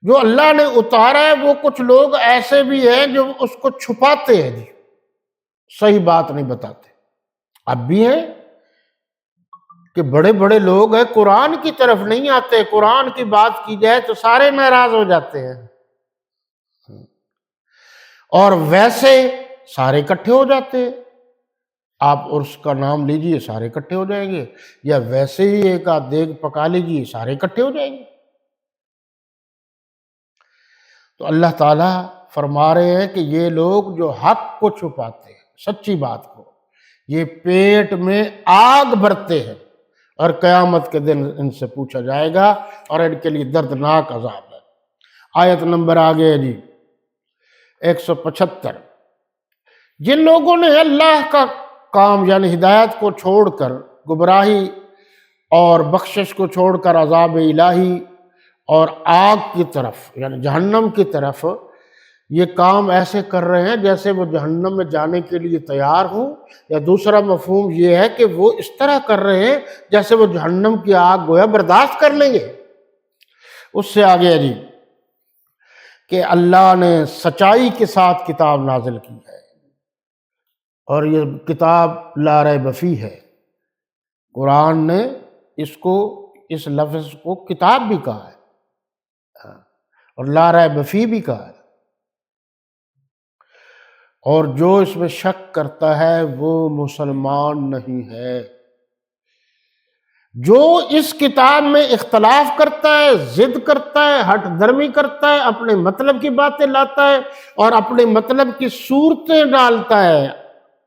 جو اللہ نے اتارا ہے وہ کچھ لوگ ایسے بھی ہیں جو اس کو چھپاتے ہیں جی، صحیح بات نہیں بتاتے۔ اب بھی ہیں کہ بڑے بڑے لوگ ہیں قرآن کی طرف نہیں آتے، قرآن کی بات کی جائے تو سارے ناراض ہو جاتے ہیں، اور ویسے سارے اکٹھے ہو جاتے ہیں۔ آپ عرس کا نام لیجئے سارے اکٹھے ہو جائیں گے، یا ویسے ہی ایک آدھ دیگ پکا لیجئے سارے اکٹھے ہو جائیں گے۔ تو اللہ تعالیٰ فرما رہے ہیں کہ یہ لوگ جو حق کو چھپاتے ہیں، سچی بات کو، یہ پیٹ میں آگ بھرتے ہیں، اور قیامت کے دن ان سے پوچھا جائے گا، اور ان کے لیے دردناک عذاب ہے۔ آیت نمبر آگے ہے جی 175۔ جن لوگوں نے اللہ کا کام یعنی ہدایت کو چھوڑ کر گمراہی اور بخشش کو چھوڑ کر عذاب الہی اور آگ کی طرف یعنی جہنم کی طرف، یہ کام ایسے کر رہے ہیں جیسے وہ جہنم میں جانے کے لیے تیار ہوں، یا دوسرا مفہوم یہ ہے کہ وہ اس طرح کر رہے ہیں جیسے وہ جہنم کی آگ گویا برداشت کر لیں گے۔ اس سے آگے ہے جی کہ اللہ نے سچائی کے ساتھ کتاب نازل کی ہے، اور یہ کتاب لا ریب فیہ ہے۔ قرآن نے اس لفظ کو کتاب بھی کہا ہے، اور لا ریب فیہ بھی کہا ہے، اور جو اس میں شک کرتا ہے وہ مسلمان نہیں ہے۔ جو اس کتاب میں اختلاف کرتا ہے، ضد کرتا ہے، ہٹ درمی کرتا ہے، اپنے مطلب کی باتیں لاتا ہے اور اپنے مطلب کی صورتیں ڈالتا ہے،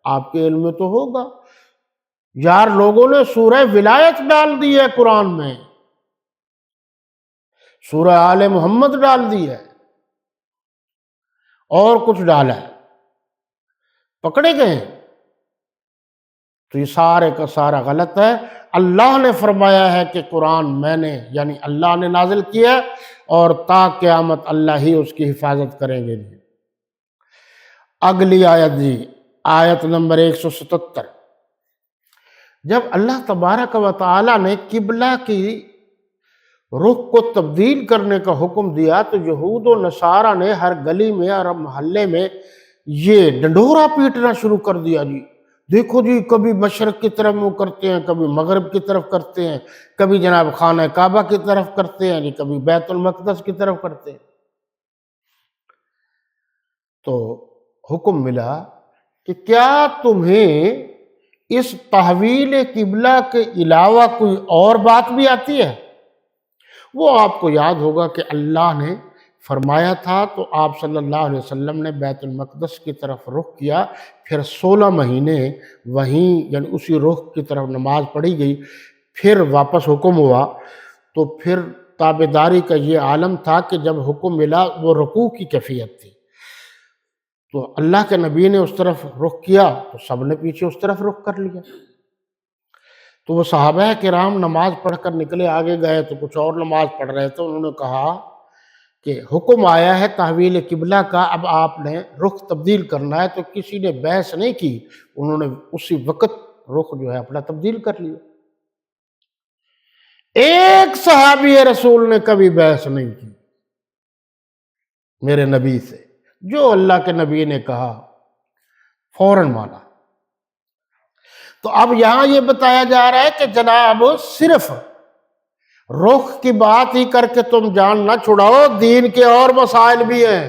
آپ کے علم میں تو ہوگا یار لوگوں نے سورہ ولایت ڈال دی ہے قرآن میں، سورہ آل محمد ڈال دی ہے، اور کچھ ڈالا ہے، پکڑے گئے ہیں۔ تو یہ سارے کا سارا غلط ہے۔ اللہ نے فرمایا ہے کہ قرآن میں نے یعنی اللہ نے نازل کیا، اور تا قیامت اللہ ہی اس کی حفاظت کریں گے جی۔ اگلی آیت جی، آیت نمبر 177۔ جب اللہ تبارک و تعالیٰ نے قبلہ کی رخ کو تبدیل کرنے کا حکم دیا تو یہود و نصارہ نے ہر گلی میں اور محلے میں یہ ڈنڈورا پیٹنا شروع کر دیا جی، دیکھو جی کبھی مشرق کی طرف منہ کرتے ہیں، کبھی مغرب کی طرف کرتے ہیں، کبھی جناب خانہ کعبہ کی طرف کرتے ہیں، کبھی بیت المقدس کی طرف کرتے ہیں۔ تو حکم ملا کہ کیا تمہیں اس تحویل قبلہ کے علاوہ کوئی اور بات بھی آتی ہے؟ وہ آپ کو یاد ہوگا کہ اللہ نے فرمایا تھا تو آپ صلی اللہ علیہ وسلم نے بیت المقدس کی طرف رخ کیا، پھر 16 مہینے وہیں یعنی اسی رخ کی طرف نماز پڑھی گئی، پھر واپس حکم ہوا، تو پھر تابعداری کا یہ عالم تھا کہ جب حکم ملا وہ رکوع کی کیفیت تھی، تو اللہ کے نبی نے اس طرف رخ کیا تو سب نے پیچھے اس طرف رخ کر لیا۔ تو وہ صحابہ کرام نماز پڑھ کر نکلے، آگے گئے تو کچھ اور نماز پڑھ رہے تھے، انہوں نے کہا کہ حکم آیا ہے تحویل قبلہ کا، اب آپ نے رخ تبدیل کرنا ہے، تو کسی نے بحث نہیں کی، انہوں نے اسی وقت رخ جو ہے اپنا تبدیل کر لیا۔ ایک صحابی رسول نے کبھی بحث نہیں کی میرے نبی سے، جو اللہ کے نبی نے کہا فوراً مانا۔ تو اب یہاں یہ بتایا جا رہا ہے کہ جناب صرف رخ کی بات ہی کر کے تم جان نہ چھڑاؤ، دین کے اور مسائل بھی ہیں۔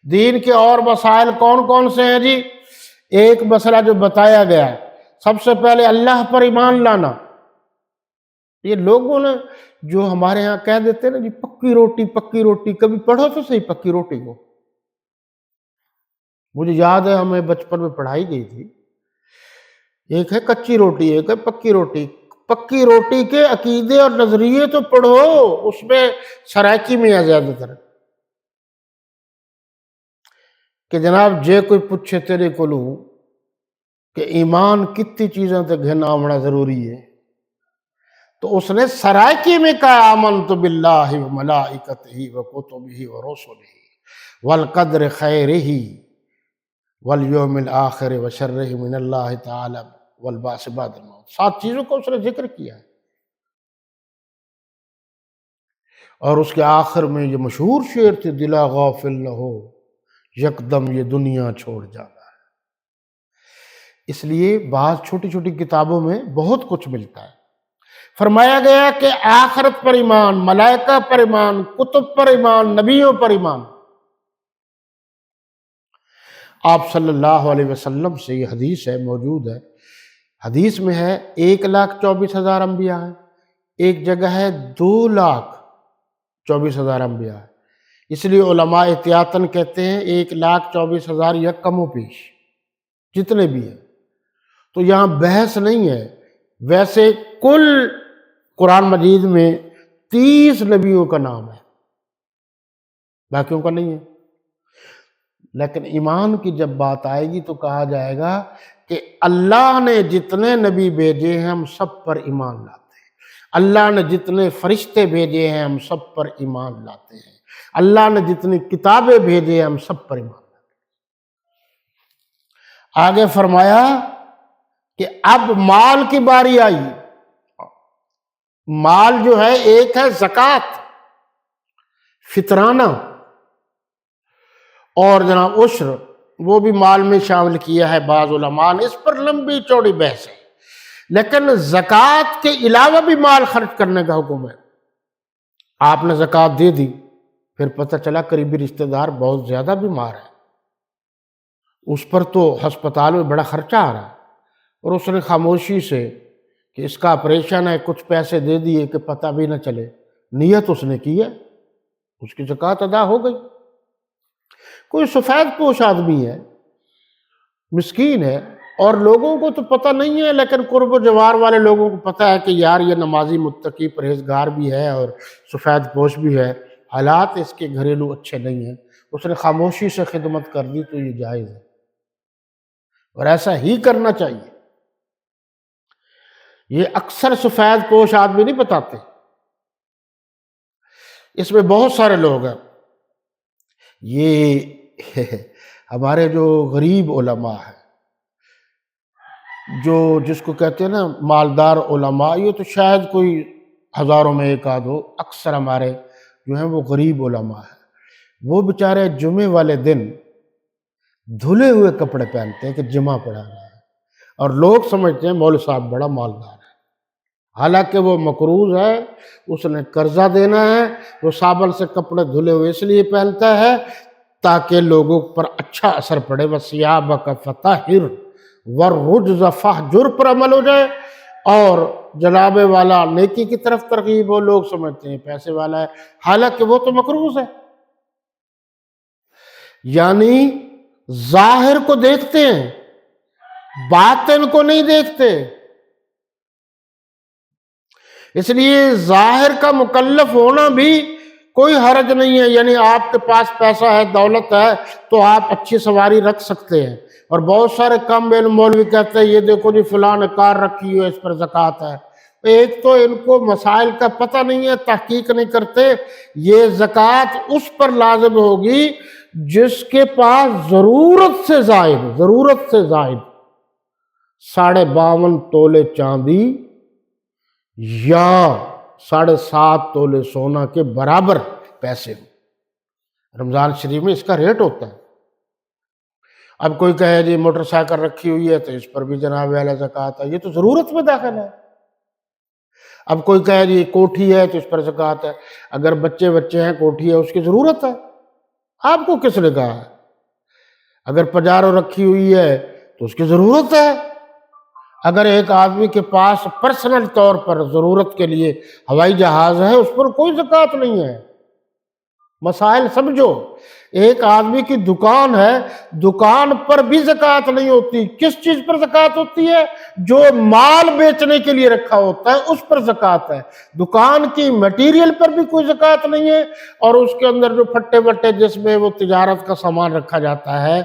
دین کے اور مسائل کون کون سے ہیں جی؟ ایک مسئلہ جو بتایا گیا ہے، سب سے پہلے اللہ پر ایمان لانا۔ یہ لوگوں نے جو ہمارے ہاں کہہ دیتے ہیں نا جی پکی روٹی پکی روٹی، کبھی پڑھو تو صحیح پکی روٹی کو۔ مجھے یاد ہے ہمیں بچپن میں پڑھائی گئی تھی، ایک ہے کچی روٹی، ایک ہے پکی روٹی۔ پکی روٹی کے عقیدے اور نظریے تو پڑھو، اس میں سرائکی میں ہے زیادہ تر کہ جناب جے کوئی پوچھے تیرے کو کہ ایمان کتنی چیزوں تے گھنا ہونا ضروری ہے، تو اس نے سرائکی میں کہا آمنت باللہ و ملائکتہ و کتبہ و رسلہ والقدر خیرہ والیوم الآخر و شرہ من اللہ تعالی والبعث بعد الموت۔ 7 چیزوں کو اس نے ذکر کیا ہے، اور اس کے آخر میں یہ مشہور شعر تھے، دلا غافل نہ ہو یکدم یہ دنیا چھوڑ جانا ہے۔ اس لیے بعض چھوٹی چھوٹی کتابوں میں بہت کچھ ملتا ہے۔ فرمایا گیا کہ آخرت پر ایمان، ملائکہ پر ایمان، کتب پر ایمان، نبیوں پر ایمان۔ آپ صلی اللہ علیہ وسلم سے یہ حدیث ہے، موجود ہے، حدیث میں ہے 1,24,000 انبیاء ہیں، ایک جگہ ہے 2,24,000 انبیاء ہیں۔ اس لیے علماء احتیاطاً کہتے ہیں 1,24,000 یا کم و بیش جتنے بھی ہیں۔ تو یہاں بحث نہیں ہے۔ ویسے کل قرآن مجید میں 30 نبیوں کا نام ہے، باقیوں کا نہیں ہے۔ لیکن ایمان کی جب بات آئے گی تو کہا جائے گا کہ اللہ نے جتنے نبی بھیجے ہیں ہم سب پر ایمان لاتے ہیں، اللہ نے جتنے فرشتے بھیجے ہیں ہم سب پر ایمان لاتے ہیں، اللہ نے جتنی کتابیں بھیجے ہیں ہم سب پر ایمان لاتے ہیں۔ آگے فرمایا کہ اب مال کی باری آئی۔ مال جو ہے ایک ہے زکوٰۃ، فطرانہ، اور جناب عشر، وہ بھی مال میں شامل کیا ہے بعض علماء نے، اس پر لمبی چوڑی بحث ہے۔ لیکن زکوٰۃ کے علاوہ بھی مال خرچ کرنے کا حکم ہے۔ آپ نے زکوٰۃ دے دی، پھر پتہ چلا قریبی رشتہ دار بہت زیادہ بیمار ہے، اس پر تو ہسپتال میں بڑا خرچہ آ رہا ہے، اور اس نے خاموشی سے کہ اس کا آپریشن ہے کچھ پیسے دے دیے کہ پتہ بھی نہ چلے، نیت اس نے کی ہے، اس کی زکوٰۃ ادا ہو گئی۔ کوئی سفید پوش آدمی ہے، مسکین ہے، اور لوگوں کو تو پتہ نہیں ہے، لیکن قرب و جوار والے لوگوں کو پتہ ہے کہ یار یہ نمازی، متقی، پرہیزگار بھی ہے اور سفید پوش بھی ہے، حالات اس کے گھریلو اچھے نہیں ہیں، اس نے خاموشی سے خدمت کر دی تو یہ جائز ہے، اور ایسا ہی کرنا چاہیے۔ یہ اکثر سفید پوش آدمی نہیں بتاتے، اس میں بہت سارے لوگ ہیں۔ یہ ہمارے جو غریب علماء ہیں، جس کو کہتے ہیں نا مالدار علماء، یہ تو شاید کوئی ہزاروں میں ایک آدھ ہو، اکثر ہمارے جو ہیں وہ غریب علماء ہیں۔ وہ بیچارے جمعے والے دن دھلے ہوئے کپڑے پہنتے ہیں کہ جمعہ پڑھا رہا ہے، اور لوگ سمجھتے ہیں مولوی صاحب بڑا مالدار ہے، حالانکہ وہ مقروض ہے، اس نے قرضہ دینا ہے، وہ صابن سے کپڑے دھلے ہوئے اس لیے پہنتا ہے تاکہ لوگوں پر اچھا اثر پڑے، وَثِيَابَكَ فَطَهِّرْ وَالرُّجْزَ فَاهْجُرْ پر عمل ہو جائے، اور جناب والا نیکی کی طرف ترغیب ہو۔ لوگ سمجھتے ہیں پیسے والا ہے، حالانکہ وہ تو مقروض ہے۔ یعنی ظاہر کو دیکھتے ہیں، باطن کو نہیں دیکھتے۔ اس لیے ظاہر کا مکلف ہونا بھی کوئی حرج نہیں ہے، یعنی آپ کے پاس پیسہ ہے، دولت ہے، تو آپ اچھی سواری رکھ سکتے ہیں، اور بہت سارے کم علم مولوی کہتے ہیں یہ دیکھو جی فلاں نے کار رکھی ہے، اس پر زکوٰۃ ہے۔ ایک تو ان کو مسائل کا پتہ نہیں ہے، تحقیق نہیں کرتے۔ یہ زکوٰۃ اس پر لازم ہوگی جس کے پاس ضرورت سے زائد 52.5 تولے چاندی یا 7.5 تولے سونا کے برابر پیسے ہو۔ رمضان شریف میں اس کا ریٹ ہوتا ہے۔ اب کوئی کہے جی موٹر سائیکل رکھی ہوئی ہے تو اس پر بھی جناب والا زکوٰۃ ہے، یہ تو ضرورت میں داخل ہے۔ اب کوئی کہے جی کوٹھی ہے تو اس پر زکوٰۃ ہے، اگر بچے ہیں، کوٹھی ہے، اس کی ضرورت ہے، آپ کو کس نے کہا ہے؟ اگر پجارو رکھی ہوئی ہے تو اس کی ضرورت ہے۔ اگر ایک آدمی کے پاس پرسنل طور پر ضرورت کے لیے ہوائی جہاز ہے، اس پر کوئی زکوٰۃ نہیں ہے۔ مسائل سمجھو۔ ایک آدمی کی دکان ہے، دکان پر بھی زکوٰۃ نہیں ہوتی۔ کس چیز پر زکوٰۃ ہوتی ہے؟ جو مال بیچنے کے لیے رکھا ہوتا ہے اس پر زکوٰۃ ہے۔ دکان کی میٹیریل پر بھی کوئی زکوٰۃ نہیں ہے، اور اس کے اندر جو پھٹے بٹے جس میں وہ تجارت کا سامان رکھا جاتا ہے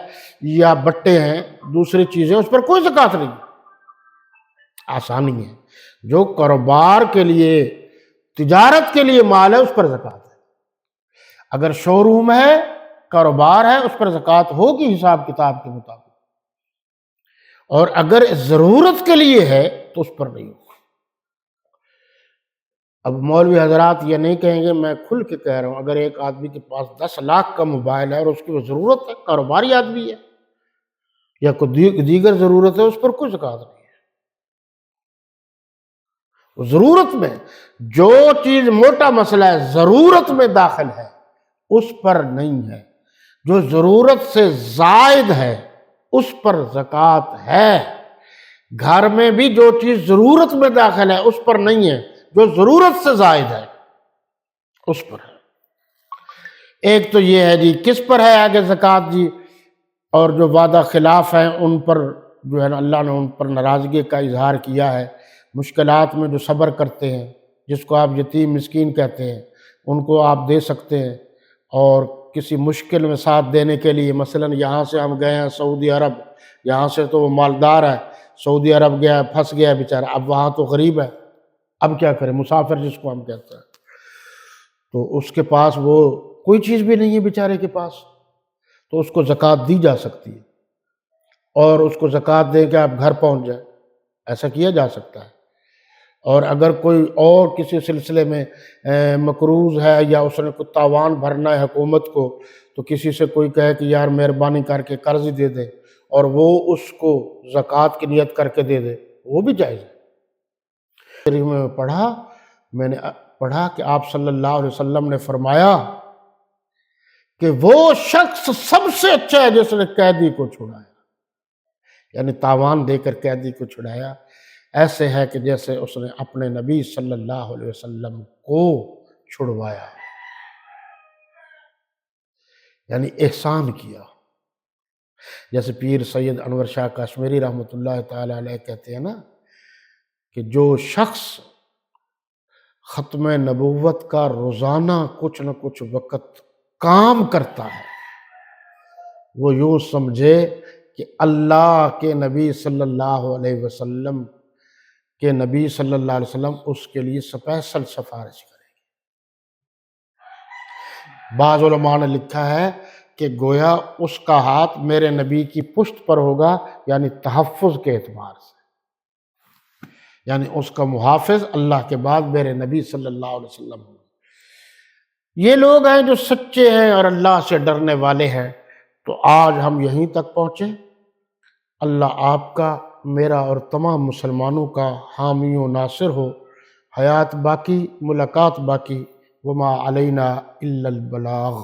یا بٹے ہیں، دوسری چیزیں، اس پر کوئی زکوٰۃ نہیں۔ آسانی ہے۔ جو کاروبار کے لیے، تجارت کے لیے مال ہے اس پر زکوٰۃ ہے۔ اگر شو روم ہے، کاروبار ہے، اس پر زکوٰۃ ہوگی حساب کتاب کے مطابق، اور اگر ضرورت کے لیے ہے تو اس پر نہیں ہوگی۔ اب مولوی حضرات یہ نہیں کہیں گے، میں کھل کے کہہ رہا ہوں، اگر ایک آدمی کے پاس 10 لاکھ کا موبائل ہے اور اس کی وہ ضرورت ہے، کاروباری آدمی ہے یا کوئی دیگر ضرورت ہے، اس پر کوئی زکوٰۃ نہیں ہے۔ ضرورت میں جو چیز، موٹا مسئلہ ہے، ضرورت میں داخل ہے اس پر نہیں ہے، جو ضرورت سے زائد ہے اس پر زکوٰۃ ہے۔ گھر میں بھی جو چیز ضرورت میں داخل ہے اس پر نہیں ہے، جو ضرورت سے زائد ہے اس پر ہے۔ ایک تو یہ ہے جی، کس پر ہے آگے زکوٰۃ جی؟ اور جو وعدہ خلاف ہیں ان پر جو ہے نا، اللہ نے ان پر ناراضگی کا اظہار کیا ہے۔ مشکلات میں جو صبر کرتے ہیں، جس کو آپ یتیم مسکین کہتے ہیں، ان کو آپ دے سکتے ہیں، اور کسی مشکل میں ساتھ دینے کے لیے، مثلا یہاں سے ہم گئے ہیں سعودی عرب، یہاں سے تو وہ مالدار ہے، سعودی عرب گیا، پھنس گیا بیچارہ، اب وہاں تو غریب ہے، اب کیا کرے، مسافر جس کو ہم کہتے ہیں، تو اس کے پاس وہ کوئی چیز بھی نہیں ہے بیچارے کے پاس، تو اس کو زکوٰۃ دی جا سکتی ہے، اور اس کو زکوٰۃ دے کے آپ گھر پہنچ جائیں، ایسا کیا جا سکتا ہے۔ اور اگر کوئی اور کسی سلسلے میں مقروض ہے، یا اس نے کوئی تاوان بھرنا ہے حکومت کو، تو کسی سے کوئی کہے کہ یار مہربانی کر کے قرض دے دے، اور وہ اس کو زکوٰۃ کی نیت کر کے دے دے، وہ بھی جائز ہے۔ شریف میں نے پڑھا کہ آپ صلی اللہ علیہ وسلم نے فرمایا کہ وہ شخص سب سے اچھا ہے جس نے قیدی کو چھڑایا، یعنی تاوان دے کر قیدی کو چھڑایا، ایسے ہے کہ جیسے اس نے اپنے نبی صلی اللہ علیہ وسلم کو چھڑوایا، یعنی احسان کیا۔ جیسے پیر سید انور شاہ کشمیری رحمۃ اللہ تعالی علیہ کہتے ہیں نا کہ جو شخص ختم نبوت کا روزانہ کچھ نہ کچھ وقت کام کرتا ہے، وہ یوں سمجھے کہ اللہ کے نبی صلی اللہ علیہ وسلم اس کے لیے سپیشل سفارش کرے گی۔ بعض علماء نے لکھا ہے کہ گویا اس کا ہاتھ میرے نبی کی پشت پر ہوگا، یعنی تحفظ کے اعتبار سے، یعنی اس کا محافظ اللہ کے بعد میرے نبی صلی اللہ علیہ وسلم ہوگا۔ یہ لوگ ہیں جو سچے ہیں اور اللہ سے ڈرنے والے ہیں۔ تو آج ہم یہیں تک پہنچے۔ اللہ آپ کا، میرا اور تمام مسلمانوں کا حامی و ناصر ہو۔ حیات باقی، ملاقات باقی، وما علینا الا البلاغ۔